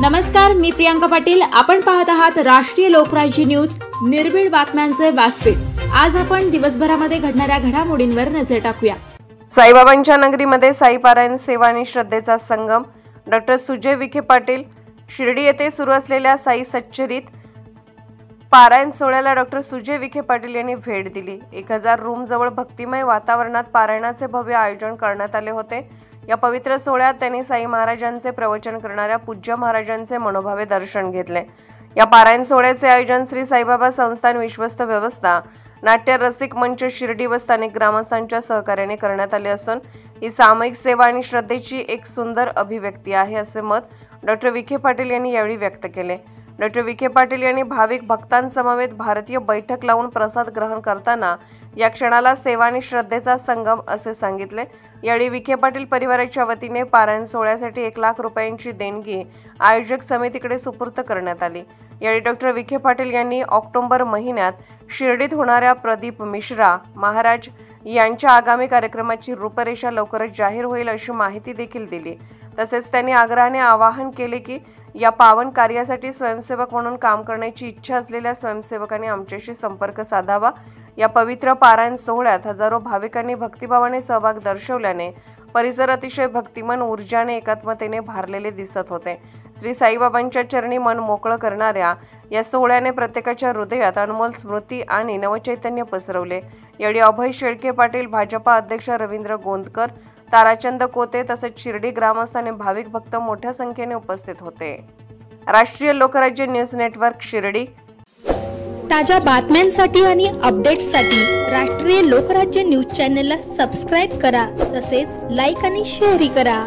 नमस्कार, मी प्रियांका पाटील। आपण पाहत आहात राष्ट्रीय लोकराज्य न्यूज, निर्भीड बातम्यांचे व्यासपीठ। आज आपण दिवसभरामध्ये घडणाऱ्या घडामोडींवर नजर टाकूया। साईबाबांच्या नगरीमध्ये साई पारायण सेवा आणि श्रद्धेचा संगम। डॉक्टर सुजय विखे पाटील। शिर्डी येथे सुरू असलेल्या साई सच्चरित पारायण सोहळ्याला डॉक्टर सुजय विखे पाटील यांनी भेट दिली। 1000 रूम जवळ भक्तिमय वातावरणात पारायणाचे भव्य आयोजन करण्यात आले होते। या पवित्र सोहळ्यात त्यांनी साई महाराजांचे प्रवचन करणाऱ्या पूज्य महाराजांचे मनोभावे दर्शन घेतले। या पारायण सोहळ्याचे आयोजन श्री साईबाबा संस्थान विश्वस्त व्यवस्था, नाट्य रसिक मंच शिर्डी व स्थानिक ग्रामस्थांच्या सहकार्याने करण्यात आले असून ही सामूहिक सेवा आणि श्रद्धेची एक सुंदर अभिव्यक्ती आहे, असे मत डॉक्टर विखे पाटील यांनी यावेळी व्यक्त केले। डॉक्टर विखे पाटील यांनी भाविक भक्तांसमवेत भारतीय बैठक लावून प्रसाद ग्रहण करताना या क्षणाला सेवा आणि श्रद्धेचा संगम असे सांगितले। यावेळी विखे पाटील परिवाराच्या वतीने पारायण सोहळ्यासाठी 1 लाख रुपयांची देणगी आयोजक समितीकडे सुपूर्द करण्यात आली। यावेळी डॉक्टर विखे पाटील यांनी ऑक्टोबर महिन्यात शिर्डीत होणाऱ्या प्रदीप मिश्रा महाराज यांच्या आगामी कार्यक्रमाची रूपरेषा लवकरच जाहीर होईल अशी माहिती देखील दिली। तसेच त्यांनी आग्रहाने आवाहन केले की या पावन कार्यासाठी स्वयंसेवक म्हणून काम करण्याची इच्छा असलेल्या स्वयंसेवकांनी आमच्याशी संपर्क साधावा। या पवित्र पारायण सोहळ्यात हजारो भाविकांनी भक्तिभावाने सहभाग दर्शवल्याने परिसर अतिशय भक्तिमन ऊर्जाने एकात्मतेने भारलेले दिसत होते। श्री साईबाबांच्या चरणी मन मोकळं करणाऱ्या या सोहळ्याने प्रत्येकाच्या हृदयात अनमोल स्मृती आणि नवचैतन्य पसरवले। यावेळी अभय शेळके पाटील, भाजपा अध्यक्ष रवींद्र गोंदकर, ताराचंद कोते तसेच शिर्डी ग्रामस्थ आणि भाविक भक्त मोठ्या संख्येने उपस्थित होते। राष्ट्रीय लोकराज्य न्यूज नेटवर्क शिर्डी। ताज्या बातम्यांसाठी आणि अपडेट्ससाठी राष्ट्रीय लोकराज्य न्यूज चॅनलला सबस्क्राईब करा, तसेच लाईक आणि शेअरही करा।